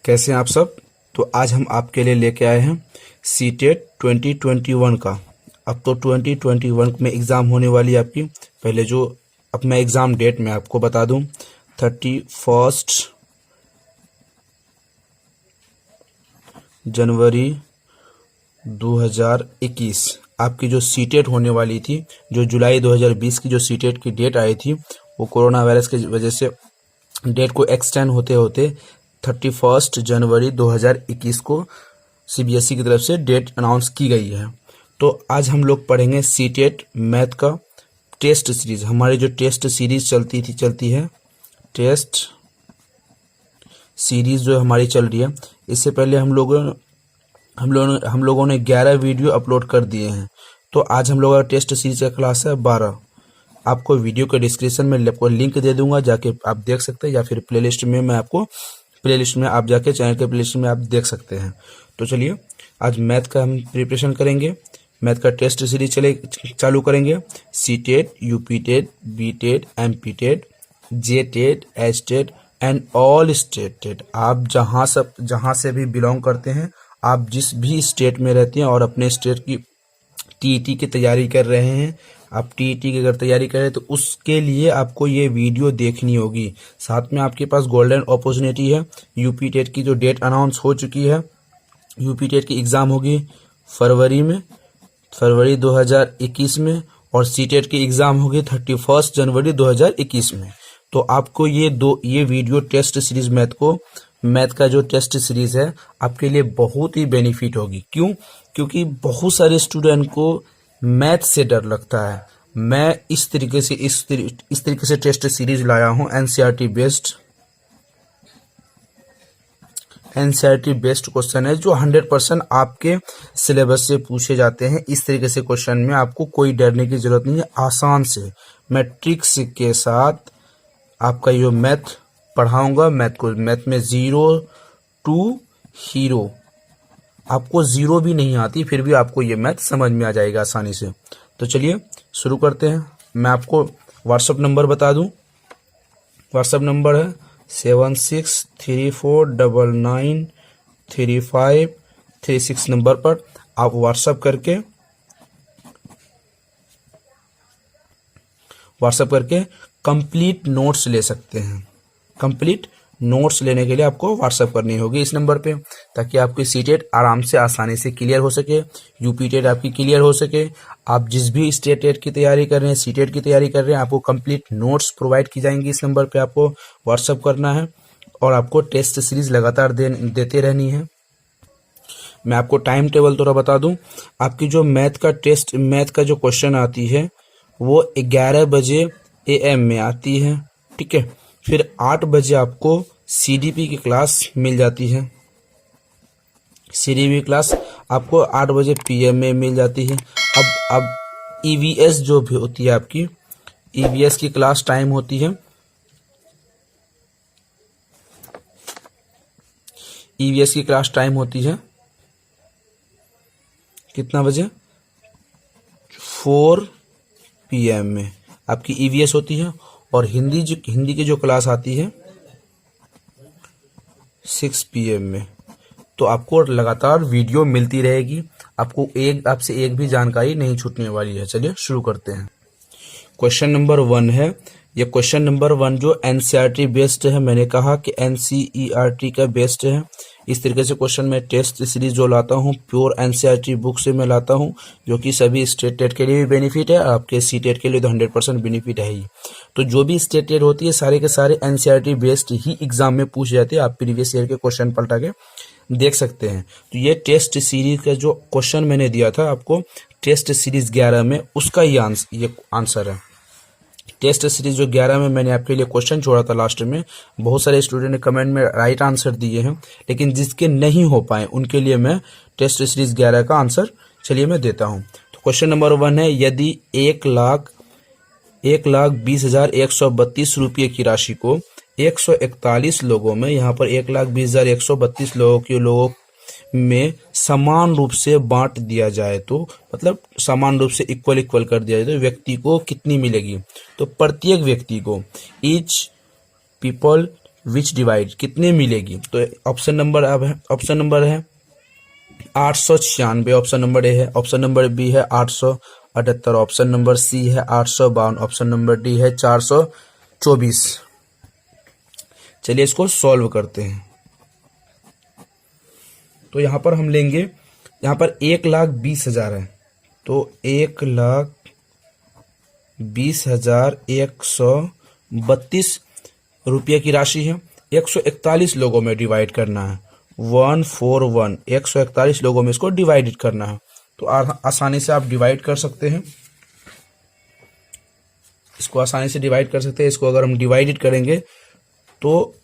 कैसे हैं आप सब। तो आज हम आपके लिए लेके आए हैं सीटेट 2021 का। अब तो 2021 में एग्ज़ाम होने वाली है आपकी। पहले जो अब मैं एग्ज़ाम डेट में आपको बता दूं, 31 जनवरी 2021 आपकी जो सीटेट होने वाली थी। जो जुलाई 2020 की जो सीटेट की डेट आई थी, वो कोरोना वायरस की वजह से डेट को एक्सटेंड होते होते 31 जनवरी 2021 को सीबीएसई की तरफ से डेट अनाउंस की गई है। तो आज हम लोग पढ़ेंगे सीटेट मैथ का टेस्ट सीरीज। हमारी जो टेस्ट सीरीज चलती है टेस्ट सीरीज जो हमारी चल रही है, इससे पहले हम लोगों ने 11 वीडियो अपलोड कर दिए हैं। तो आज हम लोगों का टेस्ट सीरीज का क्लास है 12। आपको वीडियो के डिस्क्रिप्शन में आपको लिंक दे दूंगा, जाके आप देख सकते हैं, या फिर प्लेलिस्ट में मैं आपको प्लेलिस्ट में आप जाके चैनल के प्लेलिस्ट में आप देख सकते हैं। तो चलिए आज मैथ का हम प्रिपरेशन करेंगे। मैथ का टेस्ट सीरीज चालू करेंगे। C TET, UP TET, B TET, MP TET, J TET, H TET and all state TET. आप जहाँ से भी बिलोंग करते हैं, आप जिस भी स्टेट में रहते हैं और अपने स्टेट की टीईटी की तैयारी कर रहे हैं, आप टीईटी की अगर तैयारी कर रहे हैं तो उसके लिए आपको ये वीडियो देखनी होगी। साथ में आपके पास गोल्डन अपॉर्चुनिटी है। यूपी टेट की जो डेट अनाउंस हो चुकी है, यूपी टेट की एग्ज़ाम होगी फरवरी 2021 में, और सी टेट की एग्ज़ाम होगी 31 जनवरी 2021 में। तो आपको ये वीडियो टेस्ट सीरीज मैथ का जो टेस्ट सीरीज है आपके लिए बहुत ही बेनिफिट होगी। क्यों? क्योंकि बहुत सारे स्टूडेंट को मैथ से डर लगता है। मैं इस तरीके से टेस्ट सीरीज लाया हूं। एनसीईआरटी बेस्ड क्वेश्चन है जो 100% आपके सिलेबस से पूछे जाते हैं। इस तरीके से क्वेश्चन में आपको कोई डरने की जरूरत नहीं है। आसान से मैं ट्रिक्स के साथ आपका ये मैथ पढ़ाऊंगा। मैथ में 0 टू हीरो, आपको जीरो भी नहीं आती फिर भी आपको ये मैथ समझ में आ जाएगा आसानी से। तो चलिए शुरू करते हैं। मैं आपको व्हाट्सअप नंबर बता दूं। व्हाट्सअप नंबर है 7634993536 नंबर पर आप व्हाट्सअप करके कंप्लीट नोट्स ले सकते हैं। कंप्लीट नोट्स लेने के लिए आपको व्हाट्सएप करनी होगी इस नंबर पे, ताकि आपकी सीटेट आराम से आसानी से क्लियर हो सके, यूपी टेट आपकी क्लियर हो सके। आप जिस भी स्टेट टेट की तैयारी कर रहे हैं, सीटेट की तैयारी कर रहे हैं, आपको कंप्लीट नोट्स प्रोवाइड की जाएंगी। इस नंबर पे आपको व्हाट्सएप करना है और आपको टेस्ट सीरीज लगातार देते रहनी है। मैं आपको टाइम टेबल थोड़ा बता दूं। आपकी जो मैथ का जो क्वेश्चन आती है वो 11 बजे AM में आती है, ठीक है। फिर 8 बजे आपको CDP की क्लास मिल जाती है। CDP क्लास आपको 8 बजे PM में मिल जाती है। अब EVS जो भी होती है आपकी, EVS की क्लास टाइम होती है, EVS की क्लास टाइम होती है कितना बजे? 4 PM में आपकी EVS होती है। और हिंदी की जो क्लास आती है 6 PM में। तो आपको लगातार वीडियो मिलती रहेगी, आपसे एक भी जानकारी नहीं छूटने वाली है। चलिए शुरू करते हैं। क्वेश्चन नंबर 1 है। ये क्वेश्चन नंबर 1 जो एनसीईआरटी बेस्ड है, मैंने कहा कि एनसीईआरटी का बेस्ड है। इस तरीके से क्वेश्चन मैं टेस्ट सीरीज जो लाता हूँ प्योर एनसीईआरटी बुक से मैं लाता हूँ, जो कि सभी स्टेट टेट के लिए भी बेनिफिट है, आपके सी टेट के लिए तो 100% बेनिफिट है ही। तो जो भी स्टेट टेट होती है सारे के सारे एनसीईआरटी बेस्ड ही एग्जाम में पूछे जाते हैं। आप प्रीवियस ईयर के क्वेश्चन पलटा के देख सकते हैं। तो ये टेस्ट सीरीज का जो क्वेश्चन मैंने दिया था आपको टेस्ट सीरीज 11 में, उसका ये आंसर है। टेस्ट सीरीज जो 11 में मैंने आपके लिए क्वेश्चन छोड़ा था लास्ट में, बहुत सारे स्टूडेंट ने कमेंट में राइट आंसर दिए हैं, लेकिन जिसके नहीं हो पाए उनके लिए मैं टेस्ट सीरीज 11 का आंसर चलिए मैं देता हूं। तो क्वेश्चन नंबर 1 है, यदि 1,20,132 रुपये की राशि को 141 लोगों में, यहाँ पर 1,20,132 लोगों में समान रूप से बांट दिया जाए, तो मतलब समान रूप से इक्वल कर दिया जाए, तो व्यक्ति को कितनी मिलेगी? तो प्रत्येक व्यक्ति को ईच पीपल विच डिवाइड कितने मिलेगी, तो ऑप्शन नंबर अब है, ऑप्शन नंबर है 896, ऑप्शन नंबर ए है, ऑप्शन नंबर बी है 878, ऑप्शन नंबर सी है 852, ऑप्शन नंबर डी है 424। चलिए इसको सॉल्व करते हैं। तो यहां पर हम लेंगे, यहां पर 1,20,000 है, तो 1,20,132 रुपये की राशि है। 141 लोगों में डिवाइड करना है, 141, 141 लोगों में इसको डिवाइडेड करना है। तो आसानी से आप डिवाइड कर सकते हैं, इसको आसानी से डिवाइड कर सकते हैं। इसको अगर हम डिवाइडेड करेंगे तो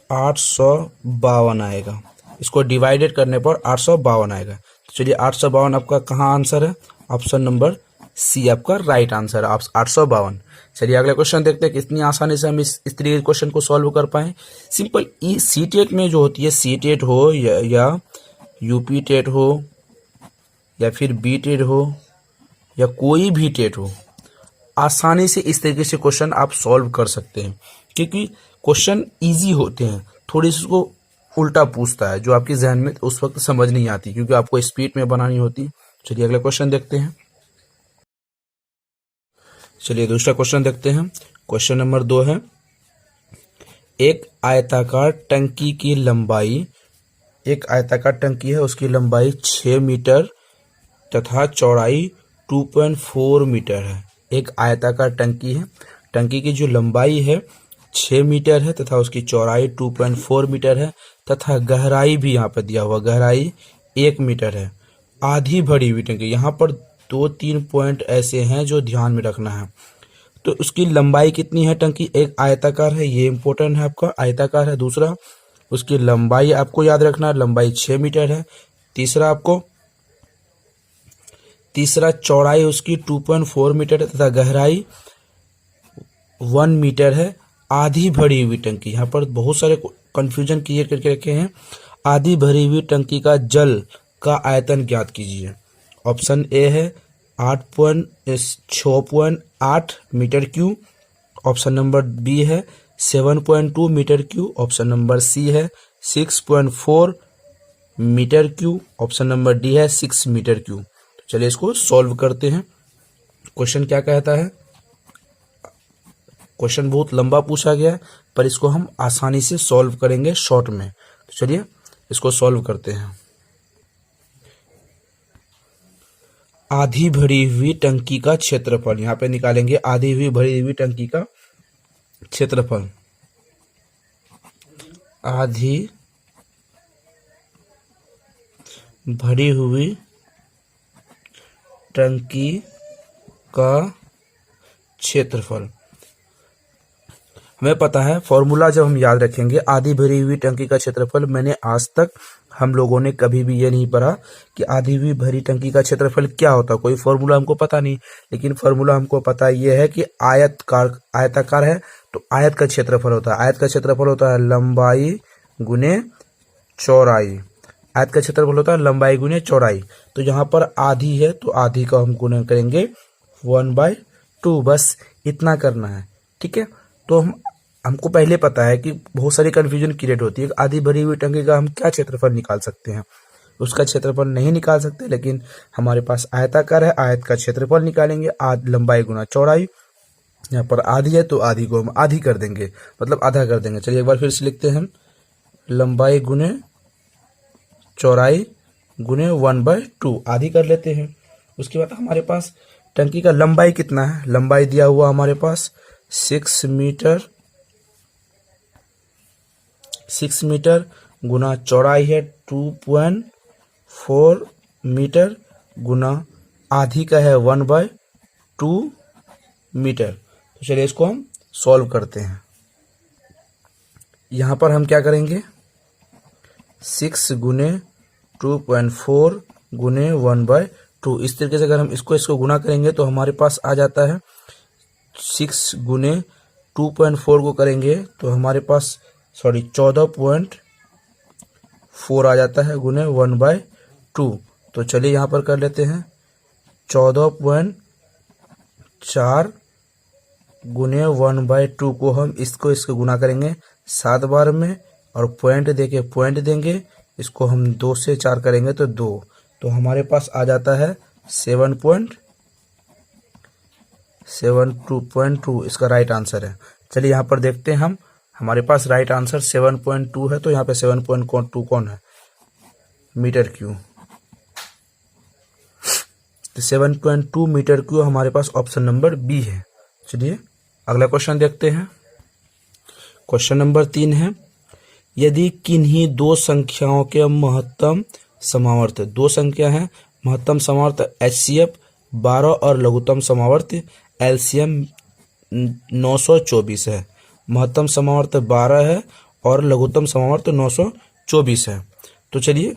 852 आएगा, इसको डिवाइडेड करने पर 852 आएगा। तो चलिए 852 आपका कहाँ आंसर है, ऑप्शन नंबर सी आपका राइट आंसर है, 852। चलिए अगला क्वेश्चन देखते हैं कितनी आसानी से हम इस तरीके के क्वेश्चन को सॉल्व कर पाए। सिंपल सीटेट में जो होती है, सीटेट हो या यूपी टेट हो या फिर बी टेट हो या कोई भी टेट हो, आसानी से इस तरीके से क्वेश्चन आप सॉल्व कर सकते हैं, क्योंकि क्वेश्चन इजी होते हैं। थोड़ी सी उसको उल्टा पूछता है जो आपके जहन में उस वक्त समझ नहीं आती, क्योंकि आपको स्पीड में बनानी होती। चलिए अगला क्वेश्चन देखते हैं। चलिए दूसरा क्वेश्चन देखते हैं। क्वेश्चन नंबर 2 है, एक आयताकार टंकी की लंबाई, एक आयताकार टंकी है, उसकी लंबाई 6 मीटर तथा चौड़ाई 2.4 मीटर है। एक आयताकार टंकी है, टंकी की जो लंबाई है 6 मीटर है तथा उसकी चौड़ाई 2.4 मीटर है तथा गहराई भी यहाँ पर दिया हुआ, गहराई 1 मीटर है। आधी भरी हुई टंकी, यहाँ पर 2-3 पॉइंट ऐसे हैं जो ध्यान में रखना है। तो उसकी लंबाई कितनी है, टंकी एक आयताकार है, ये इंपॉर्टेंट है आपका, आयताकार है। दूसरा उसकी लंबाई आपको याद रखना है, लंबाई 6 मीटर है। तीसरा चौड़ाई उसकी 2.4 मीटर है तथा गहराई 1 मीटर है। आधी भरी हुई टंकी, यहाँ पर बहुत सारे कंफ्यूजन क्लियर करके रखे हैं। आधी भरी हुई टंकी का जल का आयतन ज्ञात कीजिए। ऑप्शन ए है 6.8 metre cube, option number B है 7.2 metre cube, option number C है 6.4 metre cube, option number D है 6 मीटर क्यूब। तो चलिए इसको सॉल्व करते हैं। क्वेश्चन क्या कहता है, क्वेश्चन बहुत लंबा पूछा गया है, पर इसको हम आसानी से सॉल्व करेंगे शॉर्ट में। तो चलिए इसको सॉल्व करते हैं। आधी भरी हुई टंकी का क्षेत्रफल, यहाँ पे निकालेंगे आधी हुई भरी हुई टंकी का क्षेत्रफल। आधी भरी हुई टंकी का क्षेत्रफल, हमें पता है फॉर्मूला जब हम याद रखेंगे आधी भरी हुई टंकी का क्षेत्रफल। मैंने आज तक हम लोगों ने कभी भी ये नहीं पढ़ा कि आधी हुई भरी टंकी का क्षेत्रफल क्या होता, कोई फॉर्मूला हमको पता नहीं, लेकिन फॉर्मूला हमको पता ये है कि आयताकार है तो आयत का क्षेत्रफल होता है। आयत का क्षेत्रफल होता है लंबाई गुने चौड़ाई, आयत का क्षेत्रफल होता है लंबाई गुने चौड़ाई। तो यहाँ पर आधी है तो आधी का हम गुणा करेंगे 1/2, बस इतना करना है, ठीक है। तो हमको पहले पता है कि बहुत सारी कंफ्यूजन क्रिएट होती है। आधी भरी हुई टंकी का हम क्या क्षेत्रफल निकाल सकते हैं, उसका क्षेत्रफल नहीं निकाल सकते, लेकिन हमारे पास आयताकार है, आयत का क्षेत्रफल निकालेंगे, लंबाई गुना चौड़ाई। यहाँ पर आधी है तो आधी को हम आधी कर देंगे, मतलब आधा कर देंगे। चलिए एक बार फिर से लिखते हैं, लंबाई गुने चौड़ाई गुने 1/2, आधी कर लेते हैं। उसके बाद हमारे पास टंकी का लंबाई कितना है, लंबाई दिया हुआ हमारे पास 6 मीटर गुना चौड़ाई है 2.4 मीटर गुना आधी का है 1/2 मीटर। तो चलिए इसको हम सॉल्व करते हैं। यहाँ पर हम क्या करेंगे, 6 गुने 2.4 गुने 1/2, इस तरीके से अगर हम इसको गुना करेंगे तो हमारे पास आ जाता है 6 गुने 2.4 को करेंगे तो हमारे पास 14.4 आ जाता है गुने 1/2। तो चलिए यहाँ पर कर लेते हैं 14.4 गुने 1/2 को हम इसको गुना करेंगे 7 बार में और पॉइंट देके पॉइंट देंगे, इसको हम 2 से 4 करेंगे तो 2, तो हमारे पास आ जाता है 7.2, इसका राइट आंसर है। चलिए यहाँ पर देखते हैं हम, हमारे पास राइट आंसर 7.2 है, तो यहाँ पे 7.2 कौन है, मीटर क्यूब। तो 7.2 मीटर क्यूब हमारे पास ऑप्शन नंबर बी है। चलिए अगला क्वेश्चन देखते हैं। क्वेश्चन नंबर 3 है, यदि किन्हीं दो संख्याओं के महत्तम समावर्त, दो संख्या है, महत्तम समावर्त HCF 12 और लघुत्तम समावर्त LCM 924 है। महत्तम समावर्त 12 है और लघुत्तम समावर्त 924 है। तो चलिए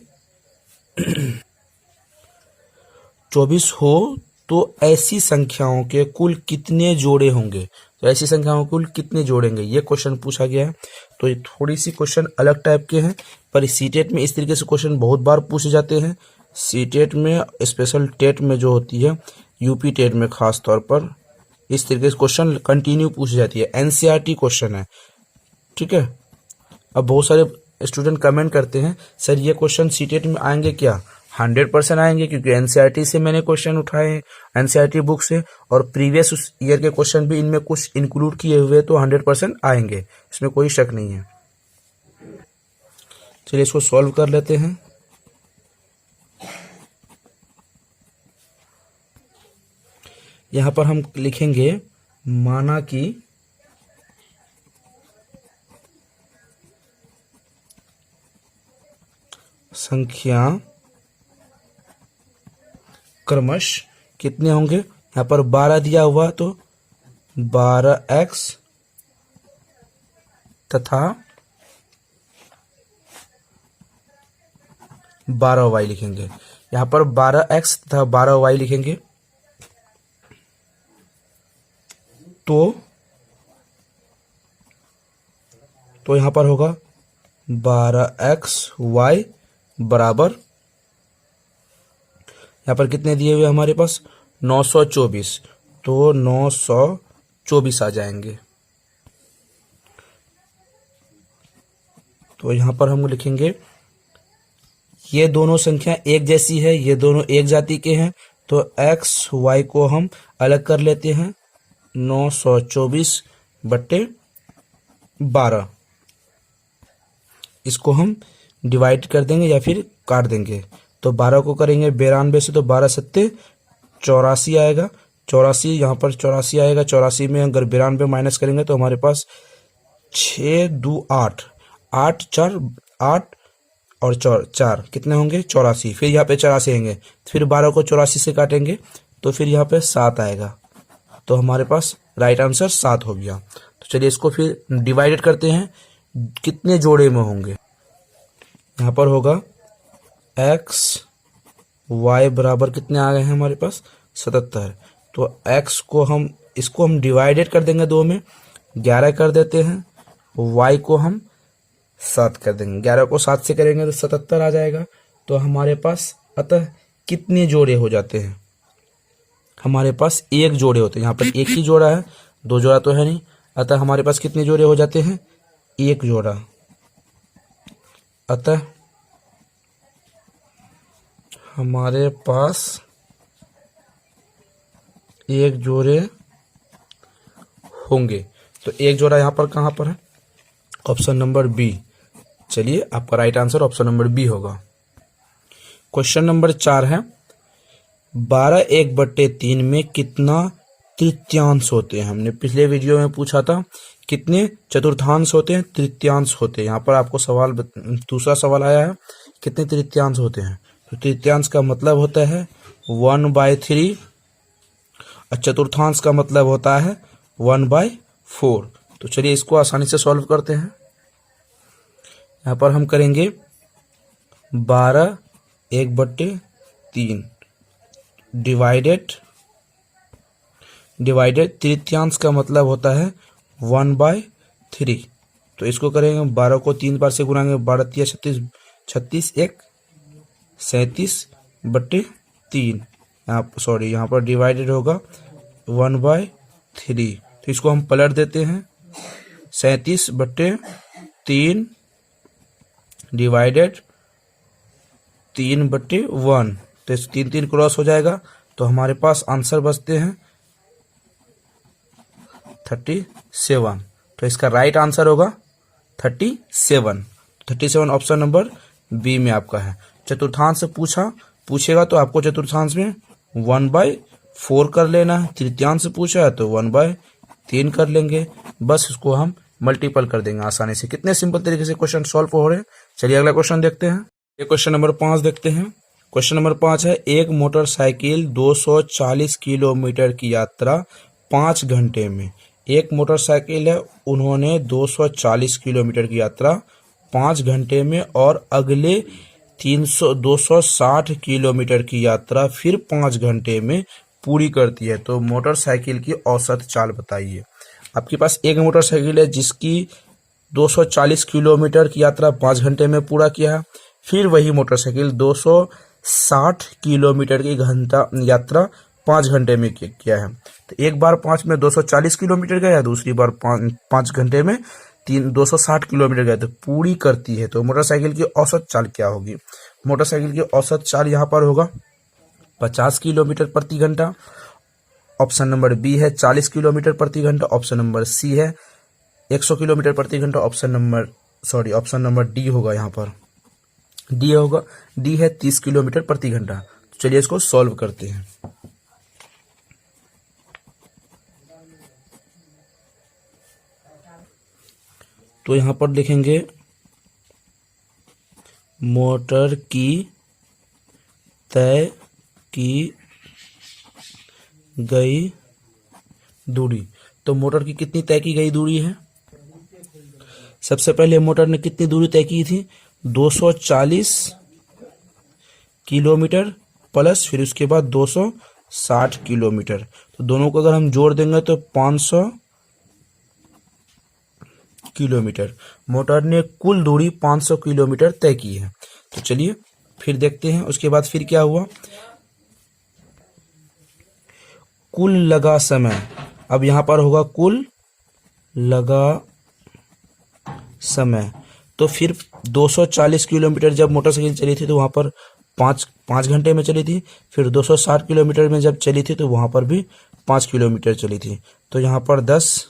24 हो तो ऐसी संख्याओं के कुल कितने जोड़े होंगे, तो ऐसी संख्याओं के कुल कितने जोड़ेंगे, ये क्वेश्चन पूछा गया है। तो ये थोड़ी सी क्वेश्चन अलग टाइप के हैं, पर सीटेट में इस तरीके से क्वेश्चन बहुत बार पूछे जाते हैं। सीटेट में, स्पेशल टेट में जो होती है, यूपी टेट में खास तौर पर इस तरीके से क्वेश्चन कंटिन्यू पूछी जाती है। एनसीईआरटी क्वेश्चन है, ठीक है। अब बहुत सारे स्टूडेंट कमेंट करते हैं, सर ये क्वेश्चन सीटेट में आएंगे क्या? 100% आएंगे, क्योंकि एनसीईआरटी से मैंने क्वेश्चन उठाए हैं, एनसीईआरटी बुक से, और प्रीवियस उस ईयर के क्वेश्चन भी इनमें कुछ इंक्लूड किए हुए, तो 100% आएंगे, इसमें कोई शक नहीं है। चलिए इसको सॉल्व कर लेते हैं। यहां पर हम लिखेंगे, माना कि संख्या क्रमश कितने होंगे, यहाँ पर 12 दिया हुआ, तो 12x तथा 12y लिखेंगे। यहाँ पर 12x तथा 12y लिखेंगे, तो यहाँ पर होगा 12xy बराबर, यहाँ पर कितने दिए हुए हमारे पास 924, तो 924 आ जाएंगे। तो यहाँ पर हम लिखेंगे, ये दोनों संख्या एक जैसी है, ये दोनों एक जाति के हैं, तो x y को हम अलग कर लेते हैं, 924/12, इसको हम डिवाइड कर देंगे या फिर काट देंगे। तो 12 को करेंगे 92 से, तो 12 सत्ते 84 आएगा, 84 यहाँ पर 84 आएगा। 84 में अगर 92 माइनस करेंगे तो हमारे पास 6 2 8, 8 4 8 और 4 कितने होंगे 84। फिर यहाँ पे 84 आएंगे, फिर 12 को 84 से काटेंगे तो फिर यहाँ पे 7 आएगा, तो हमारे पास राइट आंसर 7 हो गया। तो चलिए इसको फिर डिवाइडेड करते हैं, कितने जोड़े में होंगे। यहाँ पर होगा x y बराबर कितने आ गए हैं हमारे पास 77, तो x को हम, इसको हम डिवाइडेड कर देंगे 2 में, 11 कर देते हैं, y को हम 7 कर देंगे, 11 को 7 से करेंगे तो 77 आ जाएगा। तो हमारे पास अतः कितने जोड़े हो जाते हैं, हमारे पास एक जोड़े होते हैं। यहाँ पर एक ही जोड़ा है, 2 जोड़ा तो है नहीं, अतः हमारे पास कितने जोड़े हो जाते हैं, एक जोड़ा। अतः हमारे पास एक जोड़े होंगे, तो एक जोड़ा यहाँ पर कहाँ पर है, ऑप्शन नंबर बी। चलिए आपका right answer option number B होगा। क्वेश्चन नंबर 4 है, 12/1/3 में कितना तृतीयांश होते हैं। हमने पिछले वीडियो में पूछा था कितने चतुर्थांश होते हैं, तृतीयांश होते हैं। यहाँ पर आपको सवाल, दूसरा सवाल आया है, कितने तृतीयांश होते हैं। तो तृतीयांश का मतलब होता है 1/3 और चतुर्थांश का मतलब होता है 1/4। तो चलिए इसको आसानी से सॉल्व करते हैं। यहाँ पर हम करेंगे 12/1/3 डिवाइडेड तृतीयांश का मतलब होता है 1/3। तो इसको करेंगे 12 को 3 बार से गुणाएंगे, 12 3 36, 36 1 37/3। यहाँ पर डिवाइडेड होगा 1/3। तो इसको हम पलट देते हैं, 37/3 डिवाइडेड 3/1, तो 3 क्रॉस हो जाएगा, तो हमारे पास आंसर बचते हैं 37। तो इसका राइट आंसर होगा 37। 37 ऑप्शन नंबर बी में आपका है। चतुर्थांश से पूछेगा तो आपको चतुर्थांश में 1/4 कर लेना है। तृतीयांश से पूछा है तो 1/3 कर लेंगे, बस इसको हम मल्टीपल कर देंगे आसानी से। कितने सिंपल तरीके से क्वेश्चन सॉल्व हो रहे हैं। चलिए अगला क्वेश्चन देखते हैं। ये क्वेश्चन नंबर 5 देखते हैं। क्वेश्चन नंबर 5 है, एक मोटरसाइकिल 240 किलोमीटर की यात्रा 5 घंटे में। एक मोटरसाइकिल है, उन्होंने 240 किलोमीटर की यात्रा 5 घंटे में और अगले 260 किलोमीटर की यात्रा फिर 5 घंटे में पूरी करती है, तो मोटरसाइकिल की औसत चाल बताइए। आपके पास एक मोटरसाइकिल है जिसकी 240 किलोमीटर की यात्रा 5 घंटे में पूरा किया है, फिर वही मोटरसाइकिल 260 किलोमीटर की यात्रा 5 घंटे में किया है। तो एक बार 5 में 240 किलोमीटर गया, दूसरी बार 5 घंटे में 260 किलोमीटर गया, तो पूरी करती है। तो मोटरसाइकिल की औसत चाल क्या होगी। मोटरसाइकिल की औसत चाल यहाँ पर होगा 50 किलोमीटर प्रति घंटा। ऑप्शन नंबर बी है 40 किलोमीटर प्रति घंटा। ऑप्शन नंबर सी है 100 किलोमीटर प्रति घंटा। ऑप्शन नंबर डी होगा, यहाँ पर डी है 30 किलोमीटर प्रति घंटा। तो चलिए इसको सॉल्व करते हैं। तो यहां पर लिखेंगे मोटर की तय की गई दूरी। तो मोटर की कितनी तय की गई दूरी है। सबसे पहले मोटर ने कितनी दूरी तय की थी, 240 किलोमीटर प्लस फिर उसके बाद 260 किलोमीटर। तो दोनों को अगर हम जोड़ देंगे तो 500 किलोमीटर। मोटर ने कुल दूरी 500 किलोमीटर तय की है। तो चलिए फिर देखते हैं उसके बाद फिर क्या हुआ। कुल लगा समय, अब यहां पर होगा कुल लगा समय। तो फिर 240 किलोमीटर जब मोटरसाइकिल चली थी तो वहां पर 5 घंटे में चली थी। फिर 260 किलोमीटर में जब चली थी तो वहां पर भी 5 किलोमीटर चली थी। तो यहाँ पर 10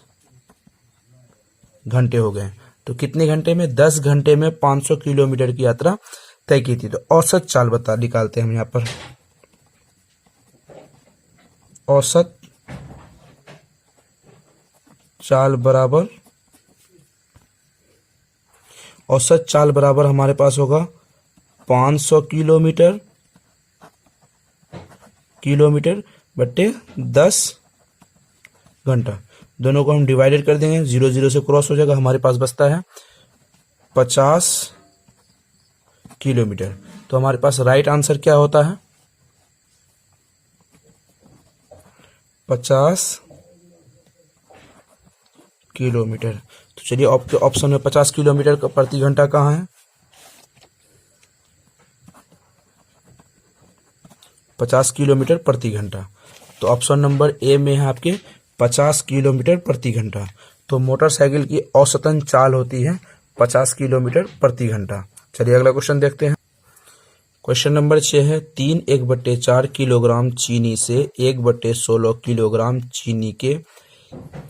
घंटे हो गए। तो कितने घंटे में, 10 घंटे में 500 किलोमीटर की यात्रा तय की थी। तो औसत चाल निकालते हैं हम यहाँ पर। औसत चाल बराबर हमारे पास होगा 500 किलोमीटर बटे 10 घंटा। दोनों को हम डिवाइडेड कर देंगे, 0 0 से क्रॉस हो जाएगा, हमारे पास बचता है 50 किलोमीटर। तो हमारे पास राइट आंसर क्या होता है, 50 किलोमीटर। तो चलिए आपके ऑप्शन में 50 किलोमीटर प्रति घंटा कहाँ है, 50 किलोमीटर प्रति घंटा। तो ऑप्शन नंबर ए में है आपके 50 किलोमीटर प्रति घंटा। तो मोटरसाइकिल की औसतन चाल होती है 50 किलोमीटर प्रति घंटा। चलिए अगला क्वेश्चन देखते हैं। क्वेश्चन नंबर 6 है, 3 1/4 किलोग्राम चीनी से 1/16 किलोग्राम चीनी के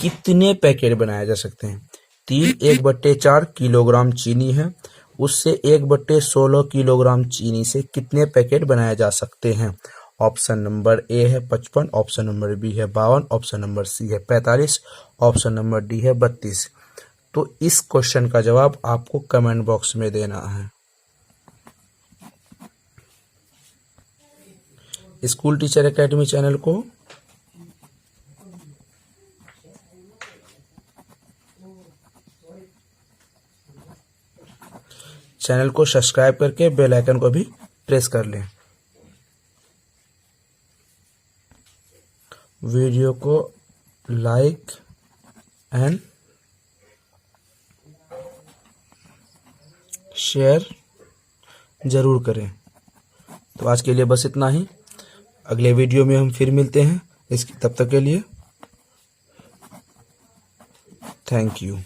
कितने पैकेट बनाए जा सकते हैं। 3 1/4 किलोग्राम चीनी है, उससे 1/16 किलोग्राम चीनी से कितने पैकेट बनाए जा सकते हैं। ऑप्शन नंबर ए है 55, ऑप्शन नंबर बी है 52, ऑप्शन नंबर सी है 45, ऑप्शन नंबर डी है 32। तो इस क्वेश्चन का जवाब आपको कमेंट बॉक्स में देना है। स्कूल टीचर एकेडमी चैनल को सब्सक्राइब करके बेल आइकन को भी प्रेस कर लें। वीडियो को लाइक एंड शेयर जरूर करें। तो आज के लिए बस इतना ही, अगले वीडियो में हम फिर मिलते हैं। तब तक के लिए थैंक यू।